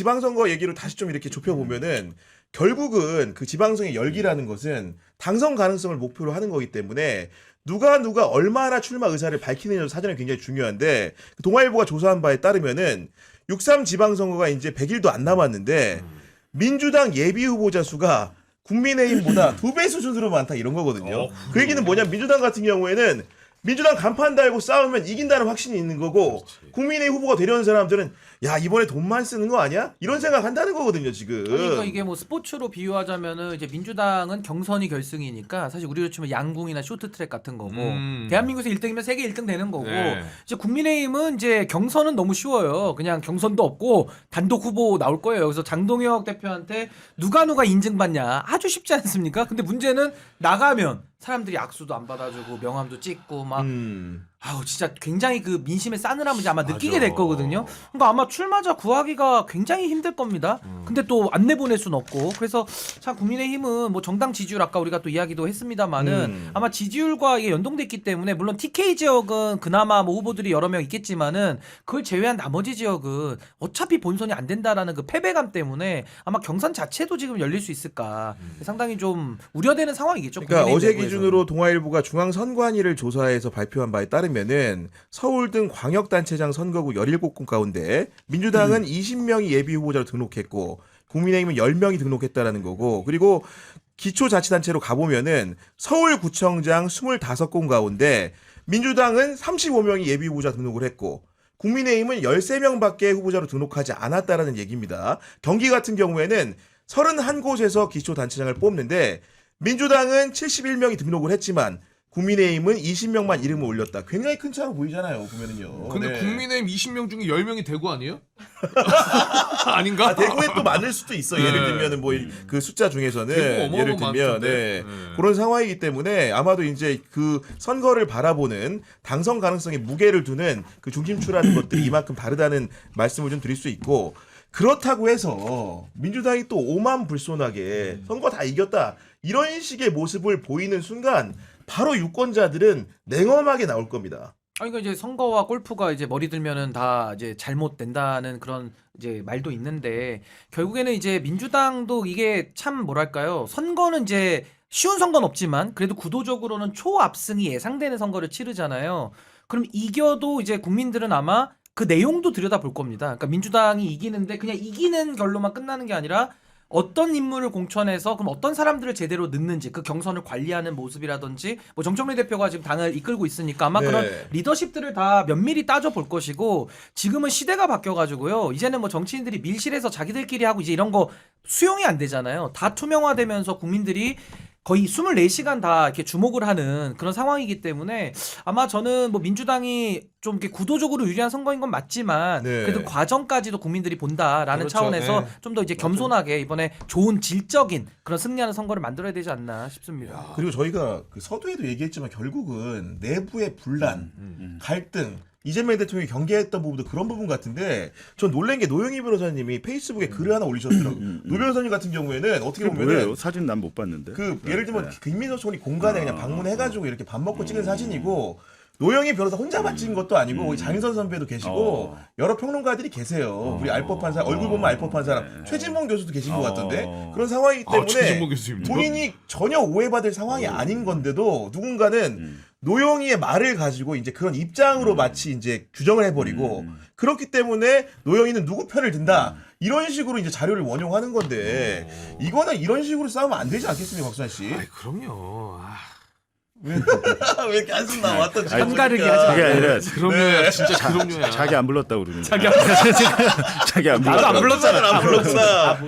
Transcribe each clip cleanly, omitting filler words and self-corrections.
지방선거 얘기로 다시 좀 이렇게 좁혀보면은 결국은 그 지방선거의 열기라는 것은 당선 가능성을 목표로 하는 거기 때문에 누가 얼마나 출마 의사를 밝히느냐 사전에 굉장히 중요한데 동아일보가 조사한 바에 따르면은 6.3 지방선거가 이제 100일도 안 남았는데 민주당 예비 후보자 수가 국민의힘보다 2배 수준으로 많다 이런 거거든요. 그 얘기는 뭐냐 민주당 같은 경우에는 민주당 간판 달고 싸우면 이긴다는 확신이 있는 거고 그렇지. 국민의힘 후보가 되려는 사람들은 야 이번에 돈만 쓰는 거 아니야? 이런 생각한다는 거거든요 지금. 그러니까 이게 뭐 스포츠로 비유하자면은 이제 민주당은 경선이 결승이니까 사실 우리로 치면 양궁이나 쇼트트랙 같은 거고 대한민국에서 1등이면 세계 1등 되는 거고 네. 이제 국민의힘은 이제 경선은 너무 쉬워요. 그냥 경선도 없고 단독 후보 나올 거예요. 그래서 장동혁 대표한테 누가 인증받냐 아주 쉽지 않습니까? 근데 문제는 나가면 사람들이 악수도 안 받아주고 명함도 찍고 막 아우 진짜 굉장히 그 민심의 싸늘함을 이제 아마 느끼게 될 거거든요. 그러니까 아마 출마자 구하기가 굉장히 힘들 겁니다. 근데 또 안 내보낼 수는 없고 그래서 참 국민의힘은 뭐 정당 지지율 아까 우리가 또 이야기도 했습니다만은 아마 지지율과 이게 연동돼 있기 때문에 물론 TK 지역은 그나마 뭐 후보들이 여러 명 있겠지만은 그걸 제외한 나머지 지역은 어차피 본선이 안 된다라는 그 패배감 때문에 아마 경선 자체도 지금 열릴 수 있을까 상당히 좀 우려되는 상황이겠죠. 그러니까 어제 내부에서는. 기준으로 동아일보가 중앙선관위를 조사해서 발표한 바에 따르면은 서울 등 광역단체장 선거구 17곳 가운데 민주당은 20명이 예비 후보자로 등록했고 국민의힘은 10명이 등록했다라는 거고 그리고 기초자치단체로 가보면은 서울구청장 25곳 가운데 민주당은 35명이 예비 후보자 등록을 했고 국민의힘은 13명밖에 후보자로 등록하지 않았다라는 얘기입니다. 경기 같은 경우에는 31곳에서 기초단체장을 뽑는데 민주당은 71명이 등록을 했지만 국민의힘은 20명만 이름을 올렸다. 굉장히 큰 차로 보이잖아요. 보면은요. 근데 네. 국민의힘 20명 중에 10명이 대구 아니에요? 아닌가? 아, 대구에 또 많을 수도 있어. 네. 예를 들면은 뭐 그 숫자 중에서는 대구 예를 어마어마한 들면 많던데. 네. 네. 그런 상황이기 때문에 아마도 이제 그 선거를 바라보는 당선 가능성에 무게를 두는 그 중심추라는 것들이 이만큼 다르다는 말씀을 좀 드릴 수 있고 그렇다고 해서 민주당이 또 오만불손하게 선거 다 이겼다 이런 식의 모습을 보이는 순간 바로 유권자들은 냉엄하게 나올 겁니다. 아니, 그러니까 이제 선거와 골프가 이제 머리 들면은 다 이제 잘못된다는 그런 이제 말도 있는데 결국에는 이제 민주당도 이게 참 뭐랄까요. 선거는 이제 쉬운 선거는 없지만 그래도 구도적으로는 초압승이 예상되는 선거를 치르잖아요. 그럼 이겨도 이제 국민들은 아마 그 내용도 들여다볼 겁니다. 그러니까 민주당이 이기는데 그냥 이기는 결로만 끝나는 게 아니라 어떤 인물을 공천해서 그럼 어떤 사람들을 제대로 넣는지 그 경선을 관리하는 모습이라든지 뭐 정청래 대표가 지금 당을 이끌고 있으니까 아마 네. 그런 리더십들을 다 면밀히 따져볼 것이고 지금은 시대가 바뀌어가지고요 이제는 뭐 정치인들이 밀실에서 자기들끼리 하고 이제 이런 거 수용이 안 되잖아요. 다 투명화되면서 국민들이 거의 24시간 다 이렇게 주목을 하는 그런 상황이기 때문에 아마 저는 뭐 민주당이 좀 이렇게 구도적으로 유리한 선거인 건 맞지만 네. 그래도 과정까지도 국민들이 본다라는 그렇죠. 차원에서 네. 좀 더 이제 겸손하게 이번에 좋은 질적인 그런 승리하는 선거를 만들어야 되지 않나 싶습니다. 그리고 저희가 그 서두에도 얘기했지만 결국은 내부의 분란, 갈등, 이재명 대통령이 경계했던 부분도 그런 부분 같은데 전 놀란 게 노영희 변호사님이 페이스북에 글을 하나 올리셨더라고요. 노 변호사님 같은 경우에는 어떻게 그게 보면은 뭐예요? 사진 난 못 봤는데. 그 예를 들면 김민석 총리 공간에 그냥 방문해가지고 이렇게 밥 먹고 찍은 사진이고 노영희 변호사 혼자만 찍은 것도 아니고 우리 장인선 선배도 계시고 여러 평론가들이 계세요. 우리 알 법한 사람 얼굴 보면 알 법한 사람 최진봉 교수도 계신 것 같던데 그런 상황이기 때문에 최진봉 교수님도? 본인이 전혀 오해받을 상황이 아닌 건데도 누군가는 노영희의 말을 가지고 이제 그런 입장으로 마치 이제 규정을 해버리고 그렇기 때문에 노영희는 누구 편을 든다 이런 식으로 이제 자료를 원용하는 건데 이거는 이런 식으로 싸우면 안 되지 않겠습니까, 박수환 씨? 아이, 그럼요. 왜 이렇게 한숨 나왔던 한가르기 하지 그게 아니라 그럼요. 진짜 그럼요야. 자기 안 불렀다고 그러는 자기 거야. 자기 안 불렀다. 안 불렀잖아, 안 불렀구나.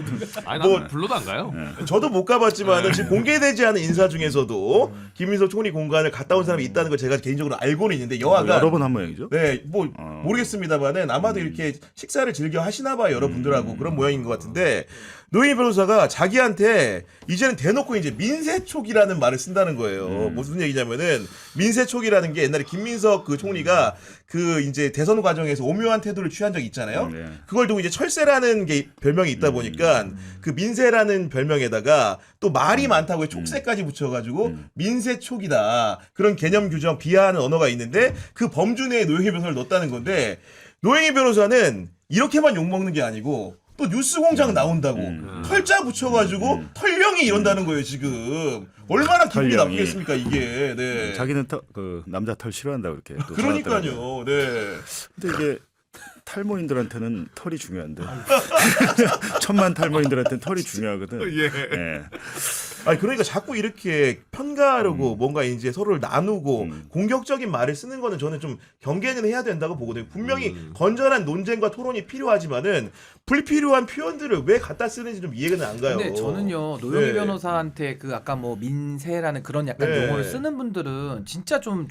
아니, 난 불러도 안 가요. 저도 못 가봤지만 지금 공개되지 않은 인사 중에서도 김민석 총리 공간을 갔다 온 사람이 있다는 걸 제가 개인적으로 알고는 있는데 여하간 여러 번 한 모양이죠. 네, 뭐 모르겠습니다만은 아마도 이렇게 식사를 즐겨 하시나 봐요, 여러분들하고 그런 모양인 것 같은데 노영희 변호사가 자기한테 이제는 대놓고 이제 민세촉이라는 말을 쓴다는 거예요. 무슨 얘기냐면은 민세촉이라는 게 옛날에 김민석 그 총리가 그 이제 대선 과정에서 오묘한 태도를 취한 적이 있잖아요. 네. 그걸 두고 이제 철새라는 게 별명이 있다 보니까 그 민세라는 별명에다가 또 말이 많다고 촉새까지 붙여가지고 민세촉이다. 그런 개념 규정 비하하는 언어가 있는데 그 범주 내에 노영희 변호사를 넣었다는 건데 노영희 변호사는 이렇게만 욕먹는 게 아니고 또 뉴스공장 나온다고 털자 붙여가지고 털령이 이런다는 거예요 지금. 얼마나 기분이 털령이. 나쁘겠습니까 이게. 네. 자기는 그 남자 털 싫어한다 그렇게. 또 그러니까요. 네. 근데 이게 탈모인들한테는 털이 중요한데 천만 탈모인들한테는 털이 중요하거든. 예. 아니 그러니까 자꾸 이렇게 편가르고 뭔가 이제 서로를 나누고 공격적인 말을 쓰는 거는 저는 좀 경계는 해야 된다고 보거든요. 분명히 건전한 논쟁과 토론이 필요하지만은 불필요한 표현들을 왜 갖다 쓰는지 좀 이해가 안 가요. 근데 저는요 노영희 네. 변호사한테 그 아까 뭐 민세라는 그런 약간 네. 용어를 쓰는 분들은 진짜 좀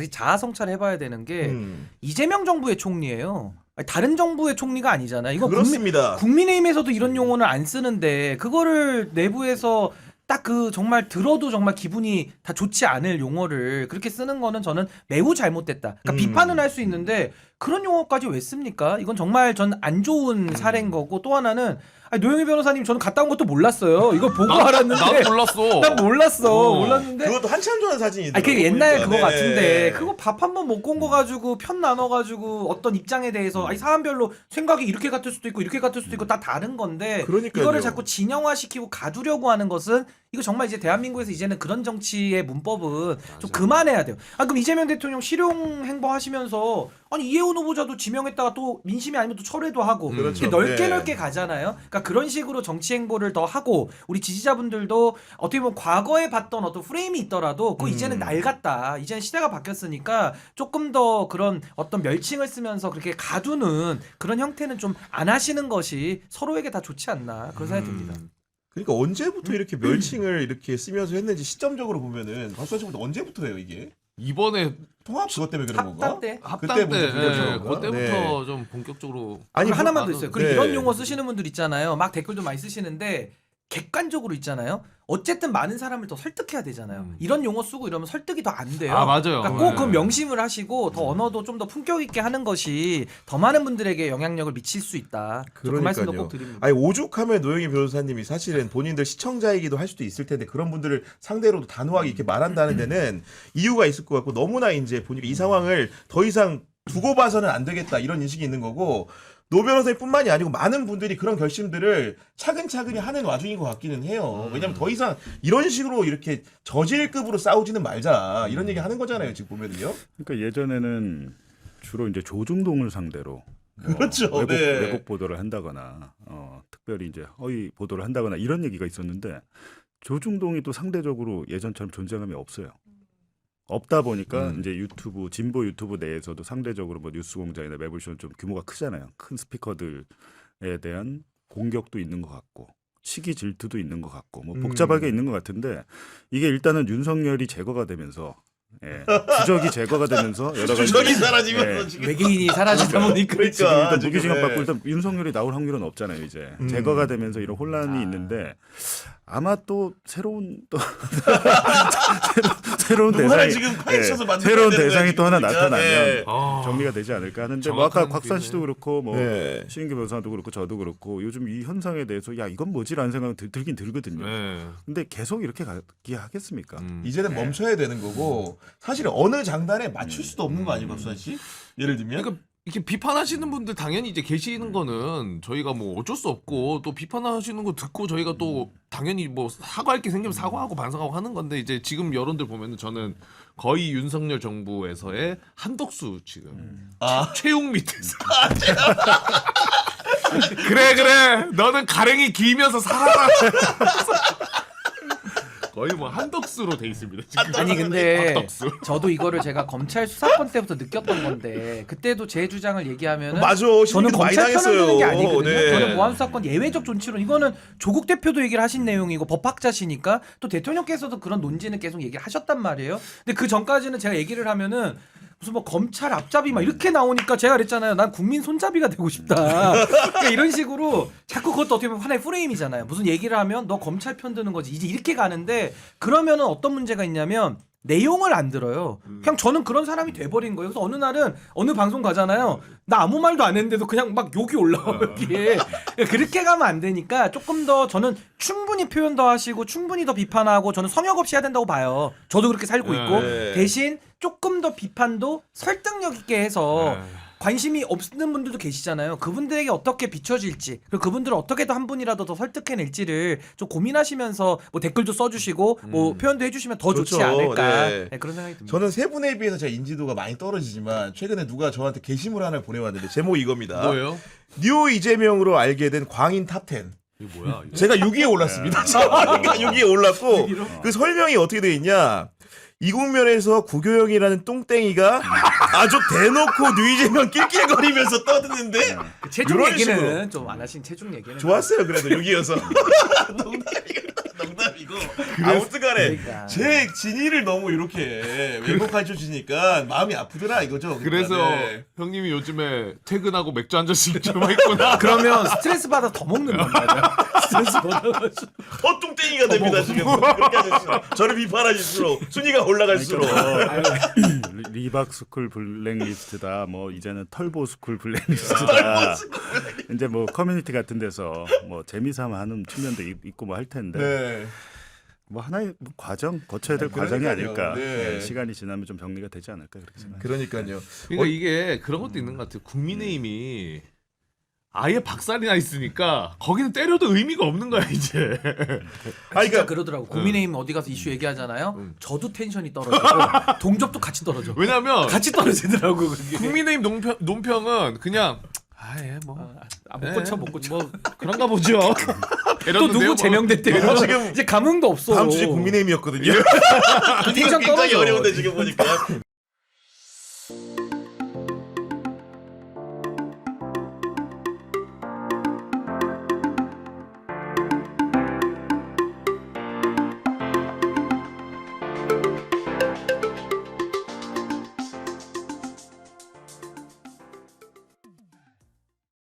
자아 성찰해봐야 되는 게 이재명 정부의 총리예요. 아니, 다른 정부의 총리가 아니잖아요. 이거 그렇습니다. 국민의힘에서도 이런 용어는 안 쓰는데 그거를 내부에서 딱 그 정말 들어도 정말 기분이 다 좋지 않을 용어를 그렇게 쓰는 거는 저는 매우 잘못됐다. 그러니까 비판은 할 수 있는데 그런 용어까지 왜 씁니까? 이건 정말 전 안 좋은 사례인 거고 또 하나는 아니, 노영희 변호사님 저는 갔다 온 것도 몰랐어요. 이거 보고 알았는데 나도 몰랐어. 난 몰랐어. 몰랐는데 그것도 한참 전에 사진이더라고요. 아니 그 옛날 보니까. 그거 네. 같은데 그거 밥 한 번 먹고 온 거 가지고 편 나눠 가지고 어떤 입장에 대해서 아니 사람별로 생각이 이렇게 같을 수도 있고 이렇게 같을 수도 있고 다 다른 건데 그러니까요. 이거를 자꾸 진영화시키고 가두려고 하는 것은 이거 정말 이제 대한민국에서 이제는 그런 정치의 문법은 좀 그만해야 돼요. 아 그럼 이재명 대통령 실용 행보하시면서 아니 이혜원 후보자도 지명했다가 또 민심이 아니면 또 철회도 하고 그렇죠. 이렇게 넓게 네. 넓게 가잖아요. 그러니까 그런 식으로 정치 행보를 더 하고 우리 지지자분들도 어떻게 보면 과거에 봤던 어떤 프레임이 있더라도 그 이제는 낡았다. 이제는 시대가 바뀌었으니까 조금 더 그런 어떤 멸칭을 쓰면서 그렇게 가두는 그런 형태는 좀 안 하시는 것이 서로에게 다 좋지 않나 그런 생각이 듭니다. 그러니까 언제부터 이렇게 멸칭을 이렇게 쓰면서 했는지 시점적으로 보면은 박수환 씨부터 언제부터예요 이게? 이번에 통합 그것 때문에 그런 건가? 합당 때. 합당 때, 그때부터 본격적으로 그런가? 그때부터 좀 본격적으로. 아니 그리고 하나만 더 나는- 있어요. 그리고 네. 이런 용어 쓰시는 분들 있잖아요. 막 댓글도 많이 쓰시는데 객관적으로 있잖아요. 어쨌든 많은 사람을 더 설득해야 되잖아요. 이런 용어 쓰고 이러면 설득이 더 안 돼요. 아 맞아요. 그러니까 꼭 그 명심을 하시고 더 언어도 좀 더 품격 있게 하는 것이 더 많은 분들에게 영향력을 미칠 수 있다. 그 말씀도 그러니까요. 꼭 드립니다. 아니 오죽하면 노영희 변호사님이 사실은 본인들 시청자이기도 할 수도 있을 텐데 그런 분들을 상대로도 단호하게 이렇게 말한다는 데는 이유가 있을 것 같고 너무나 이제 보니까 이 상황을 더 이상 두고 봐서는 안 되겠다 이런 인식이 있는 거고 노 변호사뿐만이 아니고 많은 분들이 그런 결심들을 차근차근히 하는 와중인 것 같기는 해요. 왜냐하면 더 이상 이런 식으로 이렇게 저질급으로 싸우지는 말자 이런 얘기 하는 거잖아요. 지금 보면은요. 그러니까 예전에는 주로 이제 조중동을 상대로 그렇죠. 왜곡, 네. 왜곡 보도를 한다거나 특별히 이제 허위 보도를 한다거나 이런 얘기가 있었는데 조중동이 또 상대적으로 예전처럼 존재감이 없어요. 없다 보니까 이제 유튜브 진보 유튜브 내에서도 상대적으로 뭐 뉴스공장이나 매불쇼는 좀 규모가 크잖아요. 큰 스피커들에 대한 공격도 있는 것 같고 시기 질투도 있는 것 같고 뭐 복잡하게 있는 것 같은데 이게 일단은 윤석열이 제거가 되면서 주적이 제거가 되면서 여러 가지 주적이 사라지면서 지금 외계인이 사라지다 보니까 그러니까 지금 일단 지금, 무기징역 네. 받고 일단 윤석열이 나올 확률은 없잖아요. 이제 제거가 되면서 이런 혼란이 있는데 아마 또 새로운 또 새로운 누구나 대상이 지금 파헤쳐서 만들어야 새로운 되는 대상이 또 하나 거야, 지금 나타나면 네. 정리가 되지 않을까 하는데 뭐 정확한 아까 곽수환 씨도 그렇고 뭐 네. 신인규 변호사도 그렇고 저도 그렇고 요즘 이 현상에 대해서 야 이건 뭐지라는 생각은 들긴 들거든요. 네. 근데 계속 이렇게 가기 하겠습니까? 이제는 멈춰야 되는 거고 사실 어느 장단에 맞출 수도 없는 거 아니에요, 박수환 씨? 예를 들면 그러니까 이렇게 비판하시는 분들 당연히 이제 계시는 거는 저희가 뭐 어쩔 수 없고 또 비판하시는 거 듣고 저희가 또 당연히 뭐 사과할 게 생기면 사과하고 반성하고 하는 건데 이제 지금 여론들 보면은 저는 거의 윤석열 정부에서의 한덕수 지금 최용 밑에서 그래 너는 가랭이 길면서 살아라 거의 뭐 한덕수로 돼 있습니다 지금. 아니 근데 박덕수. 저도 이거를 제가 검찰 수사권 때부터 느꼈던 건데 그때도 제 주장을 얘기하면은 맞아. 저는 신문기도 많이 검찰 편을 드는 게 당했어요. 아니거든요. 네. 저는 보안수사권 예외적 존치론 이거는 조국 대표도 얘기를 하신 내용이고 법학자시니까 또 대통령께서도 그런 논지는 계속 얘기를 하셨단 말이에요. 근데 그 전까지는 제가 얘기를 하면은 무슨 뭐 검찰 앞잡이 막 이렇게 나오니까 제가 그랬잖아요. 난 국민 손잡이가 되고 싶다. 그러니까 이런 식으로 자꾸 그것도 어떻게 보면 하나의 프레임이잖아요. 무슨 얘기를 하면 너 검찰 편 드는 거지. 이제 이렇게 가는데 그러면은 어떤 문제가 있냐면 내용을 안 들어요. 그냥 저는 그런 사람이 돼버린 거예요. 그래서 어느 날은 어느 방송 가잖아요. 나 아무 말도 안 했는데도 그냥 막 욕이 올라와요 여기에. 그렇게 가면 안 되니까 조금 더 저는 충분히 표현 더 하시고 충분히 더 비판하고 저는 성역 없이 해야 된다고 봐요. 저도 그렇게 살고 있고 네. 대신 조금 더 비판도 설득력 있게 해서 관심이 없는 분들도 계시잖아요. 그분들에게 어떻게 비춰질지 그리고 그분들을 어떻게 더 한 분이라도 더 설득해낼지를 좀 고민하시면서 뭐 댓글도 써주시고 뭐 표현도 해주시면 더 좋지 좋죠. 않을까 네. 네, 그런 생각이 듭니다. 저는 세 분에 비해서 제가 인지도가 많이 떨어지지만 최근에 누가 저한테 게시물 하나를 보내왔는데 제목이 이겁니다. 뭐예요? 뉴 이재명으로 알게 된 광인 탑10. 이거 뭐야? 이거? 제가 6위에 올랐습니다. 제가 6위에 올랐고 그 설명이 어떻게 돼 있냐? 이 국면에서 구교영이라는 똥땡이가 아주 대놓고 뉴 이재명 낄낄거리면서 떠드는데 체중 이런 얘기는 식으로. 좀 안 하신 체중 얘기는 좋았어요. 그래도 6위여서 농담이고 아무튼간에 그러니까. 제 진위를 너무 이렇게 왜곡할 주시니까 마음이 아프더라 이거죠. 그래서 네. 형님이 요즘에 퇴근하고 맥주 한 잔씩 좀 했구나. 그러면 스트레스 받아 더 먹는단 말이야. 스트레스 받아가지고. 더 뚱땡이가 됩니다 지금. 그렇게 하실수록 저를 비판하실수록 순위가 올라갈수록 리박스쿨 블랙리스트다. 뭐 이제는 털보스쿨 블랙리스트다. 이제 뭐 커뮤니티 같은 데서 뭐 재미삼아 하는 측면도 있고 뭐 할 텐데 네. 뭐 하나의 뭐 과정 거쳐야 될 그러니까요. 과정이 아닐까. 네. 네, 시간이 지나면 좀 정리가 되지 않을까 그렇게 생각합니다. 그러니까요. 그러니까 이게 그런 것도 있는 것 같아요. 국민의힘이 아예 박살이 나 있으니까 거기는 때려도 의미가 없는 거야 이제. 아니 진짜 그러니까 그러더라고. 국민의힘 어디 가서 이슈 얘기하잖아요. 응. 저도 텐션이 떨어지고 동접도 같이 떨어져. 왜냐면 같이 떨어지더라고 그게. 국민의힘 논평은 그냥 아예 뭐. 못 고쳐 못 고쳐. 뭐 그런가 보죠. 또 누구 제명됐대 이러면 지금 이제 감흥도 없어. 다음 주제 국민의힘이었거든요. 텐션 굉장히 떨어져. 어려운데 지금 보니까